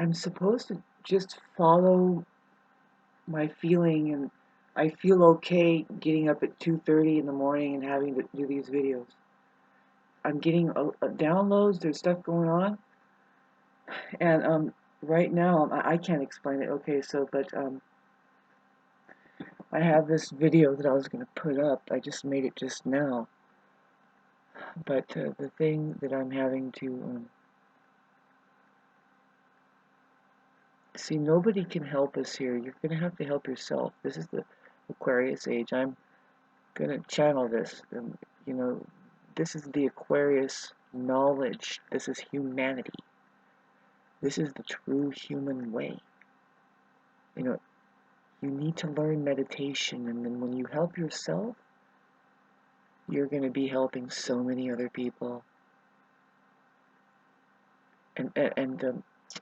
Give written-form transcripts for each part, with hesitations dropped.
I'm supposed to just follow my feeling, and I feel okay getting up at 2:30 in the morning and having to do these videos. I'm getting downloads, there's stuff going on, and right now I can't explain it. Okay, so but I have this video that I was going to put up. I just made it just now, but the thing that I'm having to see, nobody can help us here. You're going to have to help yourself. This is the Aquarius age. I'm going to channel this. You know, this is the Aquarius knowledge. This is humanity. This is the true human way. You know, you need to learn meditation, and then when you help yourself, you're going to be helping so many other people. And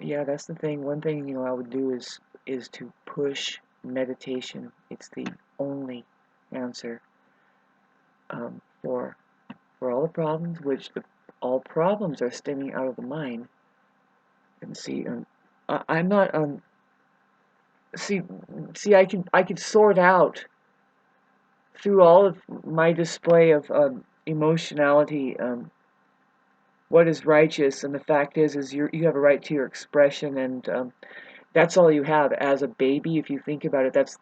yeah, that's the thing. One thing, I would do is to push meditation. It's the only answer for all the problems, which all problems are stemming out of the mind. And see, I'm not see see I could sort out through all of my display of emotionality what is righteous, and the fact is you have a right to your expression, and that's all you have as a baby. If you think about it, that's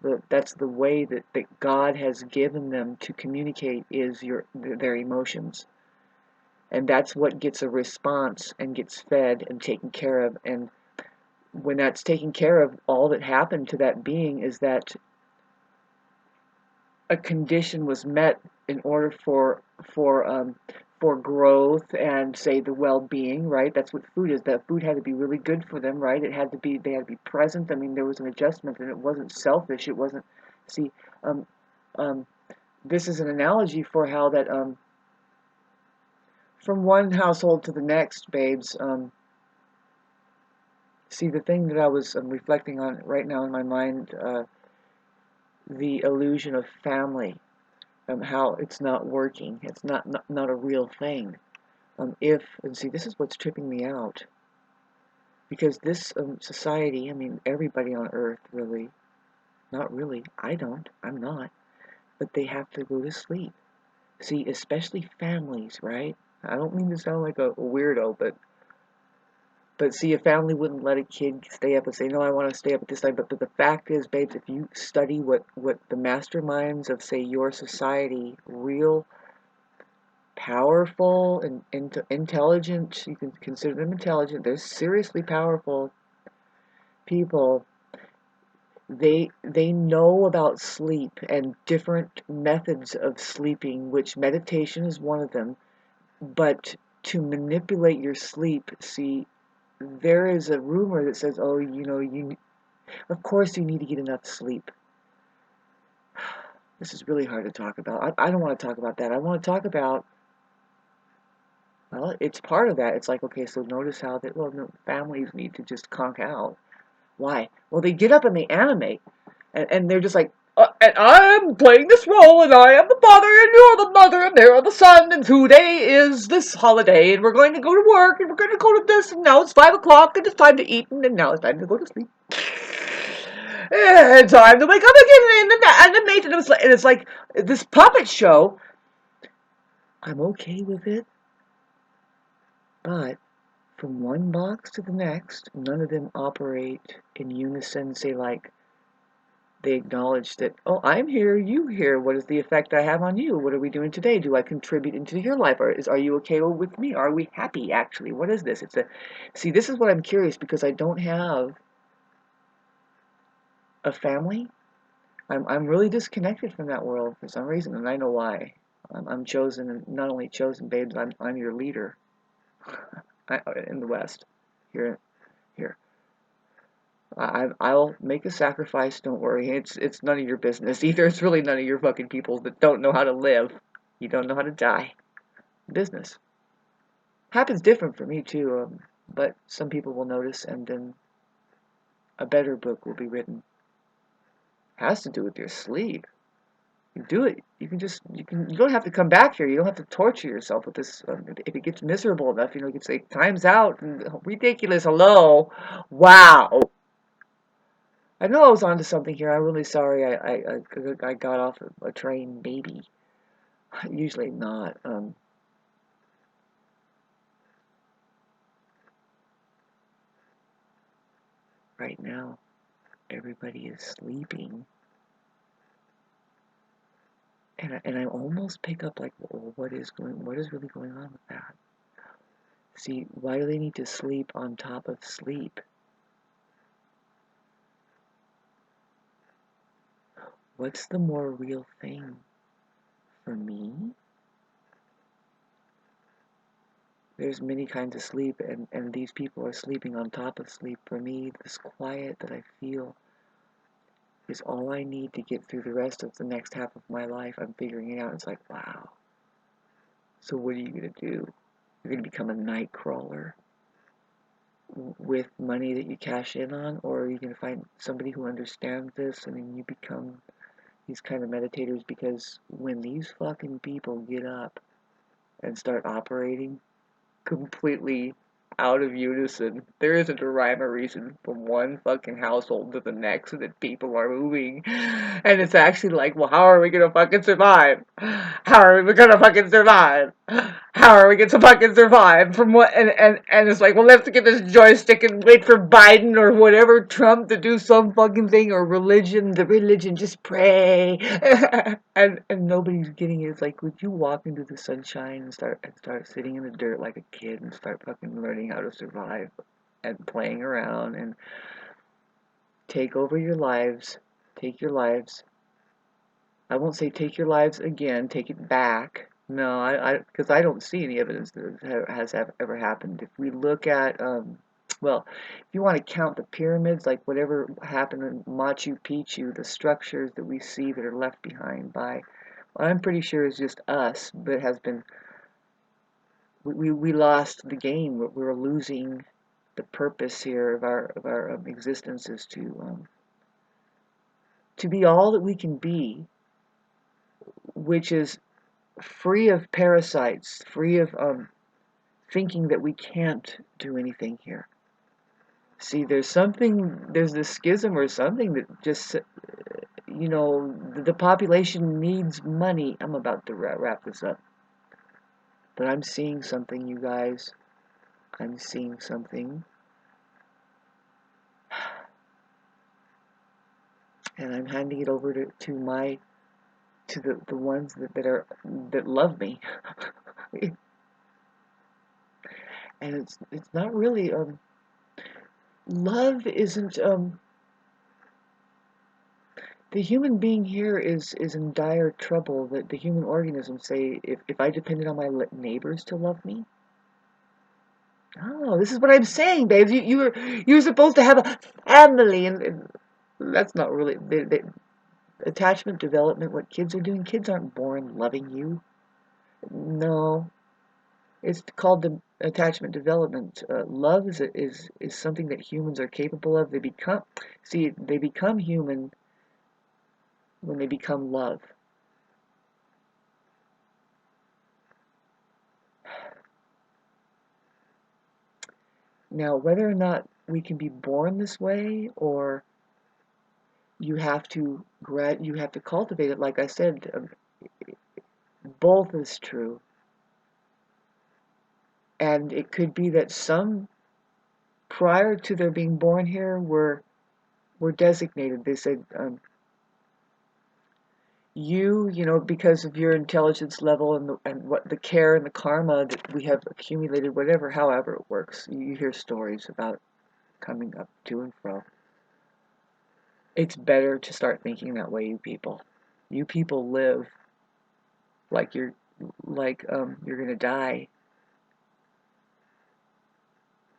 the way that God has given them to communicate, is their emotions. And that's what gets a response and gets fed and taken care of. And when that's taken care of, all that happened to that being is that a condition was met in order for growth and, say, the well-being, right? That's what food is. That food had to be really good for them, right? They had to be present. I mean, there was an adjustment, and it wasn't selfish. It wasn't. See, um, um, this is an analogy for how that from one household to the next, babes. See, the thing that I was reflecting on right now in my mind, the illusion of family, how it's not working. It's not a real thing. And see, this is what's tripping me out. Because this society, I mean, everybody on Earth, really, not really, I'm not, but they have to go to sleep. See, especially families, right? I don't mean to sound like a weirdo, but see, a family wouldn't let a kid stay up and say, no, I want to stay up at this time. But the fact is, babes, if you study what the masterminds of, say, your society, real powerful and intelligent, you can consider them intelligent, they're seriously powerful people, they know about sleep and different methods of sleeping, which meditation is one of them. But to manipulate your sleep, see, there is a rumor that says, oh, of course you need to get enough sleep. This is really hard to talk about. I don't want to talk about that. I want to talk about, well, it's part of that. It's like, okay, so notice how that, well, no, families need to just conk out. Why? Well, they get up and they animate, and they're just like, and I'm playing this role, and I am the father, and you're the mother, and they're the son, and today is this holiday, and we're going to go to work, and we're going to go to this, and now it's 5 o'clock, and it's time to eat, and now it's time to go to sleep. And time to wake up again, and then animate, and it's like this puppet show. I'm okay with it, but from one box to the next, none of them operate in unison, say, like, they acknowledge that, oh, I'm here, you here. What is the effect I have on you? What are we doing today? Do I contribute into your life? Are you okay with me? Are we happy, actually? What is this? See, this is what I'm curious, because I don't have a family. I'm really disconnected from that world for some reason, and I know why. I'm chosen, and not only chosen, babes, I'm your leader in the West. Here. I'll make a sacrifice. Don't worry. It's none of your business either. It's really none of your fucking people that don't know how to live. You don't know how to die. Business happens different for me too. But some people will notice, and then a better book will be written. Has to do with your sleep. You do it. You don't have to come back here. You don't have to torture yourself with this. If it gets miserable enough, you can say time's out. And, ridiculous. Hello. Wow. I know I was onto something here. I'm really sorry. I got off a train. Maybe. Usually not. Right now, everybody is sleeping. And I almost pick up like, well, what is really going on with that? See, why do they need to sleep on top of sleep? What's the more real thing for me? There's many kinds of sleep, and these people are sleeping on top of sleep. For me, this quiet that I feel is all I need to get through the rest of the next half of my life. I'm figuring it out. It's like, wow. So what are you going to do? You're going to become a night crawler with money that you cash in on, or are you going to find somebody who understands this, and then you become these kind of meditators? Because when these fucking people get up and start operating completely out of unison, there isn't a rhyme or reason from one fucking household to the next that people are moving. And it's actually like, well, how are we gonna fucking survive? How are we gonna fucking survive? How are we gonna fucking survive? From what? And it's like, well, let's get this joystick and wait for Biden or whatever Trump to do some fucking thing, or the religion, just pray. and nobody's getting it. It's like, would you walk into the sunshine and start sitting in the dirt like a kid and start fucking learning how to survive and playing around and take over your lives, take your lives. I won't say take your lives again, take it back. No, because I don't see any evidence that it has ever happened. If we look at, well, if you want to count the pyramids, like whatever happened in Machu Picchu, the structures that we see that are left behind by, well, I'm pretty sure it's just us, but has been, we lost the game. We're losing the purpose here of our existence is to be all that we can be, which is free of parasites, free of thinking that we can't do anything here. See, there's this schism or something that just, the population needs money. I'm about to wrap this up. But I'm seeing something, you guys. I'm seeing something. And I'm handing it over to the ones that love me. And it's not really love isn't the human being here is in dire trouble. That the human organism, say, if I depended on my neighbors to love me. Oh, this is what I'm saying, babes. You're supposed to have a family, and that's not really attachment development. What kids are doing? Kids aren't born loving you. No, it's called the attachment development. Love is something that humans are capable of. They become human when they become love. Now, whether or not we can be born this way, or you have to cultivate it. Like I said, both is true. And it could be that some, prior to their being born here, were designated. They said, because of your intelligence level and what the care and the karma that we have accumulated, whatever, however it works. You hear stories about coming up to and fro. It's better to start thinking that way, you people. You people live like you're gonna die.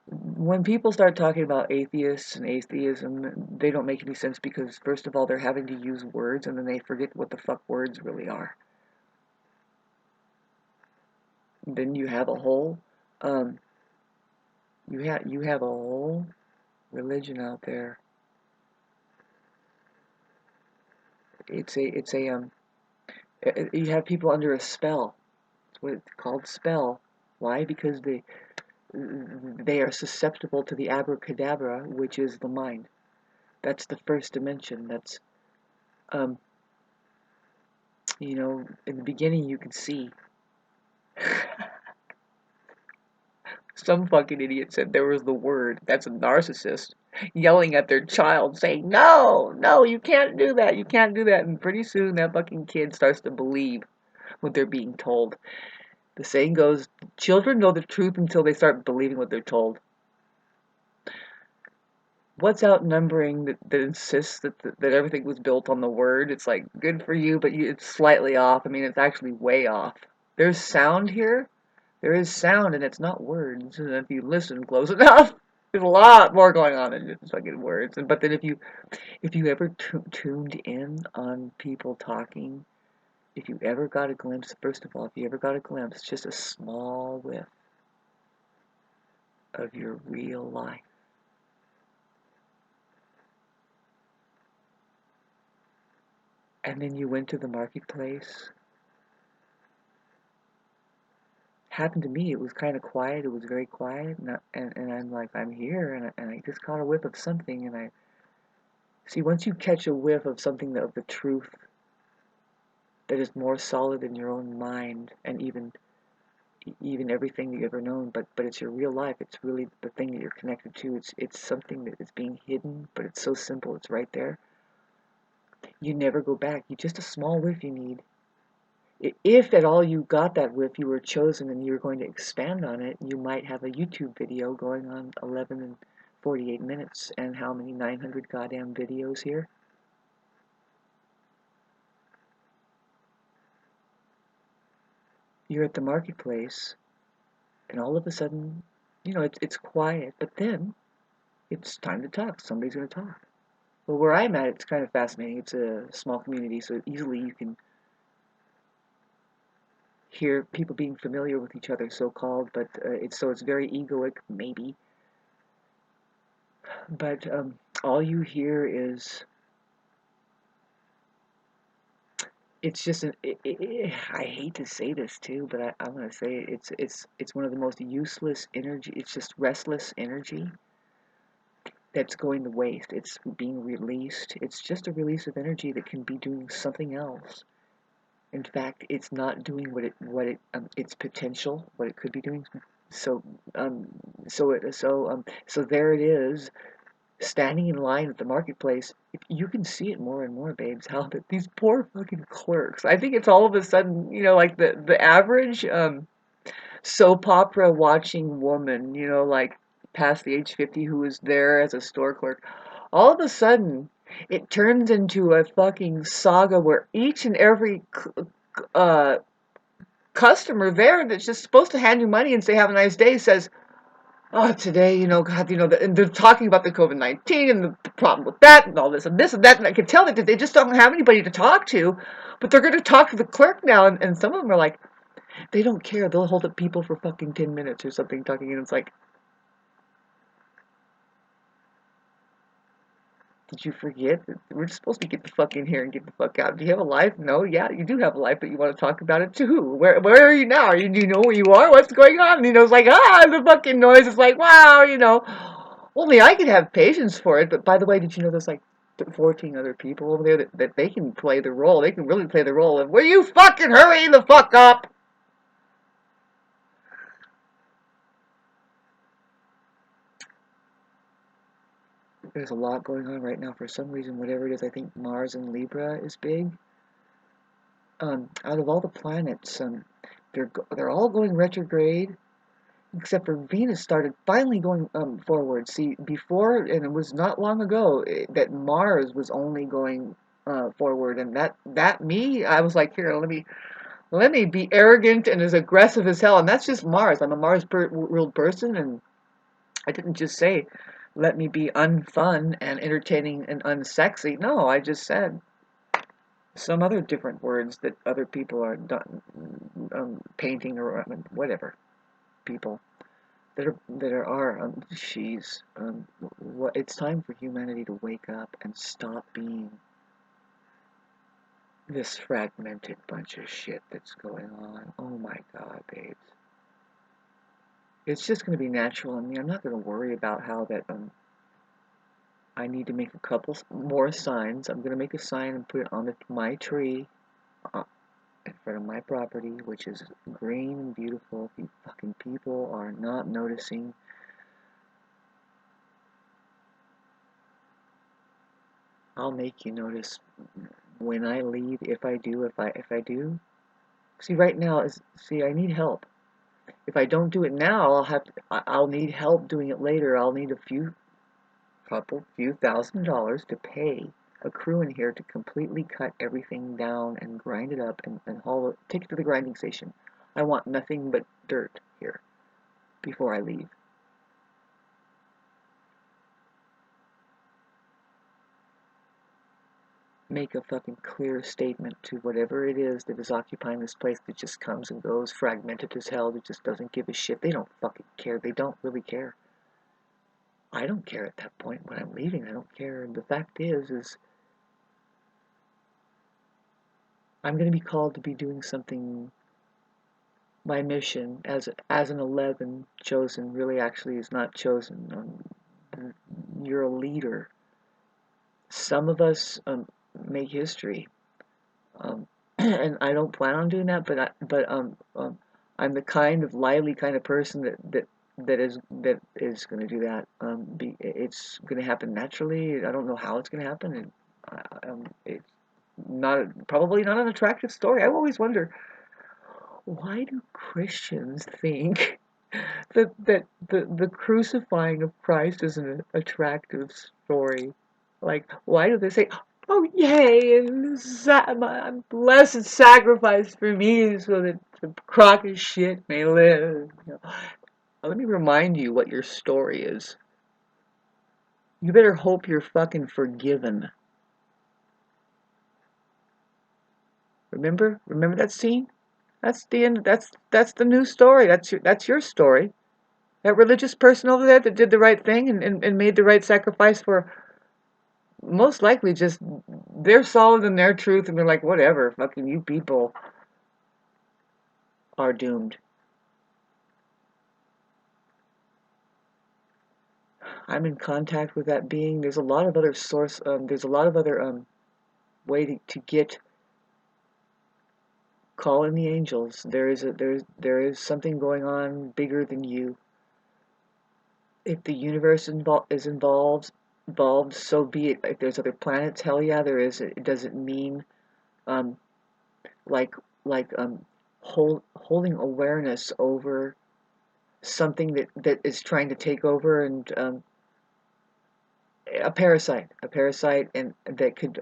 When people start talking about atheists and atheism, they don't make any sense, because first of all, they're having to use words, and then they forget what the fuck words really are. Then you have a whole um, you have a whole religion out there. It's a You have people under a spell. It's what it's called, spell. Why? Because they are susceptible to the abracadabra, which is the mind. That's the first dimension. That's um, in the beginning you can see. Some fucking idiot said there was the word. That's a narcissist yelling at their child, saying, "No, no, you can't do that. You can't do that." And pretty soon that fucking kid starts to believe what they're being told. The saying goes, children know the truth until they start believing what they're told. What's outnumbering that insists that everything was built on the word? It's like, good for you, but it's slightly off. I mean, it's actually way off. There's sound here. There is sound, and it's not words. And if you listen close enough, there's a lot more going on than just fucking words. But then if you ever tuned in on people talking, if you ever got a glimpse, first of all, if you ever got a glimpse, just a small whiff of your real life, and then you went to the marketplace. Happened to me. It was kind of quiet. It was very quiet, and I'm like, I'm here, and I just caught a whiff of something, and I see, once you catch a whiff of something of the truth that is more solid in your own mind, and even everything that you've ever known, but it's your real life. It's really the thing that you're connected to. It's something that is being hidden, but it's so simple. It's right there. You never go back. You just a small whiff you need. If at all you got that whiff, you were chosen and you were going to expand on it, you might have a YouTube video going on 11 and 48 minutes. And how many? 900 goddamn videos here? You're at the marketplace, and all of a sudden, it's quiet, but then it's time to talk. Somebody's going to talk. Well, where I'm at, it's kind of fascinating. It's a small community, so easily you can hear people being familiar with each other, so-called, but it's very egoic, maybe. But all you hear is, it's just I hate to say this too, but I'm gonna say it, it's one of the most useless energy. It's just restless energy that's going to waste. It's being released. It's just a release of energy that can be doing something else. In fact, it's not doing what it its potential, what it could be doing. So um so there it is, standing in line at the marketplace. If you can see it more and more, babes, how that these poor fucking clerks. I think it's all of a sudden, like the average soap opera watching woman, like past the age 50, who is there as a store clerk. All of a sudden, it turns into a fucking saga where each and every uh, customer there that's just supposed to hand you money and say have a nice day says, "Oh, today, God, and they're talking about the COVID-19 and the problem with that and all this and that." And I can tell that they just don't have anybody to talk to, but they're going to talk to the clerk now. And some of them are like, they don't care. They'll hold up people for fucking 10 minutes or something talking. And it's like, did you forget that we're just supposed to get the fuck in here and get the fuck out? Do you have a life? No, yeah, you do have a life, but you want to talk about it to who? Where are you now? Do you know where you are? What's going on? And, it's like, the fucking noise is like, wow. Only I can have patience for it. But by the way, did you know there's like 14 other people over there that they can play the role? They can really play the role of, will you fucking hurry the fuck up? There's a lot going on right now for some reason, whatever it is. I think Mars and Libra is big. Out of all the planets, they're all going retrograde, except for Venus started finally going forward. See, before, and it was not long ago, that Mars was only going forward, and that me, I was like, here, let me be arrogant and as aggressive as hell, and that's just Mars. I'm a Mars ruled person, and I didn't just say, let me be unfun and entertaining and unsexy. No, I just said some other different words that other people are done, painting or whatever people that are she's what it's time for humanity to wake up and stop being this fragmented bunch of shit that's going on. Oh my God, babes. It's just going to be natural in me. I'm not going to worry about how that I need to make a couple more signs. I'm going to make a sign and put it on my tree uh, in front of my property, which is green and beautiful. You fucking people are not noticing. I'll make you notice when I leave, if I do. See, right now I need help. If I don't do it now, I'll need help doing it later. I'll need a few $1,000 to pay a crew in here to completely cut everything down and grind it up and take it to the grinding station. I want nothing but dirt here before I leave. Make a fucking clear statement to whatever it is that is occupying this place that just comes and goes, fragmented as hell, that just doesn't give a shit. They don't fucking care. They don't really care. I don't care at that point when I'm leaving. I don't care. And the fact is I'm going to be called to be doing something. My mission as an 11 chosen really actually is not chosen. You're a leader. Some of us make history, and I don't plan on doing that. I'm the kind of lively kind of person that is going to do that. It's going to happen naturally. I don't know how it's going to happen, and it's probably not an attractive story. I always wonder, why do Christians think that the crucifying of Christ is an attractive story? Like, why do they say, "Oh, yay, and my blessed sacrifice for me so that the crock of shit may live"? Let me remind you what your story is. You better hope you're fucking forgiven. Remember? Remember that scene? That's the end. That's the new story. That's your story. That religious person over there that did the right thing and made the right sacrifice for, most likely, just they're solid in their truth and they're like, whatever, fucking you people are doomed. I'm in contact with that being. There's a lot of other there's a lot of other way to get, call in the angels. There is something going on bigger than you. If the universe is involved, so be it. If there's other planets, hell yeah, there is. It doesn't mean um, like holding awareness over something that is trying to take over, and a parasite, and that could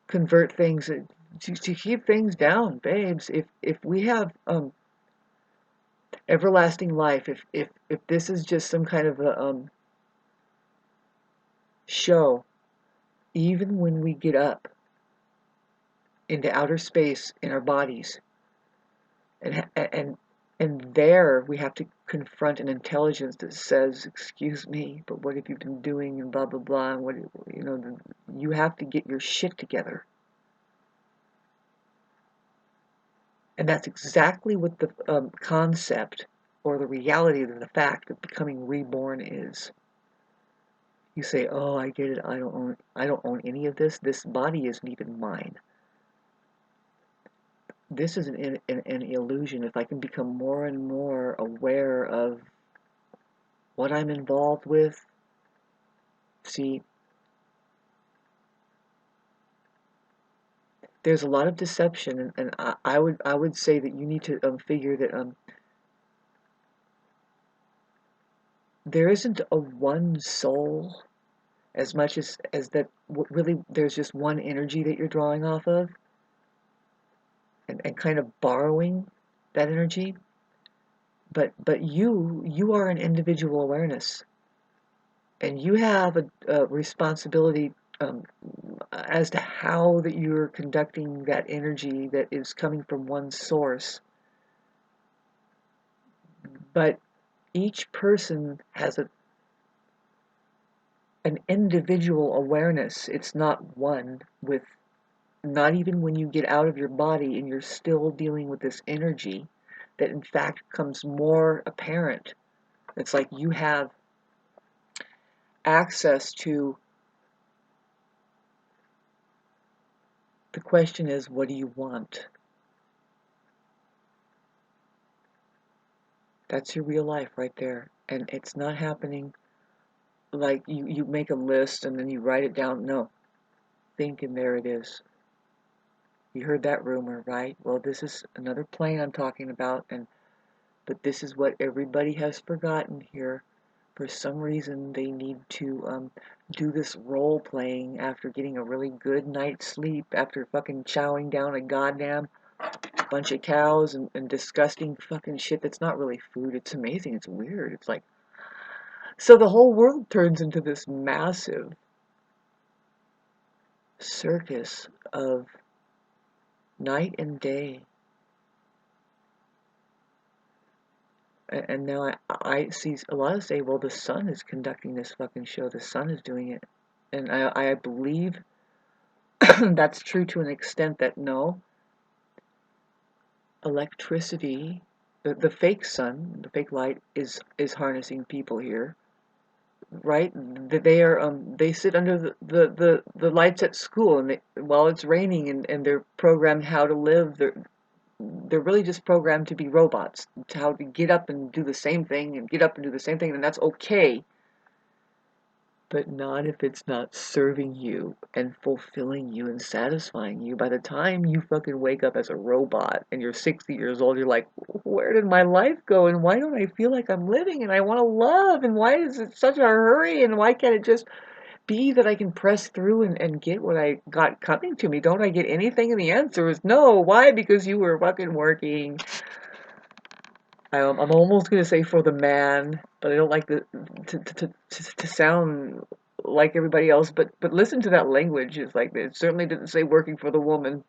convert things to keep things down, babes. If we have everlasting life, if this is just some kind of a show, even when we get up into outer space in our bodies, and and and there we have to confront an intelligence that says, "Excuse me, but what have you been doing?" and blah blah blah. And you have to get your shit together. And that's exactly what the concept or the reality of the fact of becoming reborn is. You say, "Oh, I get it. I don't own any of this. This body isn't even mine." This is an illusion. If I can become more and more aware of what I'm involved with, see, there's a lot of deception, and I would say that you need to figure that there isn't a one soul as much as that really there's just one energy that you're drawing off of, and kind of borrowing that energy. But you are an individual awareness, and you have a responsibility um, as to how that you're conducting that energy that is coming from one source. But each person has an individual awareness. It's not one with not even when you get out of your body and you're still dealing with this energy that in fact becomes more apparent. It's like you have access to, the question is, what do you want? That's your real life right there. And it's not happening like you make a list and then you write it down. No, think and there it is. You heard that rumor, right? Well, this is another plane I'm talking about, but this is what everybody has forgotten here. For some reason, they need to do this role playing after getting a really good night's sleep, after fucking chowing down a goddamn bunch of cows and disgusting fucking shit that's not really food. It's amazing. It's weird. It's like, so the whole world turns into this massive circus of night and day. And now I see a lot of say, well, the sun is conducting this fucking show. The sun is doing it. And I believe that's true to an extent that no, electricity, the fake sun, the fake light is harnessing people here, right? They are they sit under the lights at school and while it's raining and they're programmed how to live. They're really just programmed to be robots, to how to get up and do the same thing and get up and do the same thing, and that's okay. But not if it's not serving you and fulfilling you and satisfying you. By the time you fucking wake up as a robot and you're 60 years old, you're like, where did my life go? And why don't I feel like I'm living? And I want to love. And why is it such a hurry? And why can't it just be that I can press through and get what I got coming to me? Don't I get anything? And the answer is no. Why? Because you were fucking working. I'm almost gonna say for the man, but I don't like to sound like everybody else. But listen to that language. It's like it certainly didn't say working for the woman.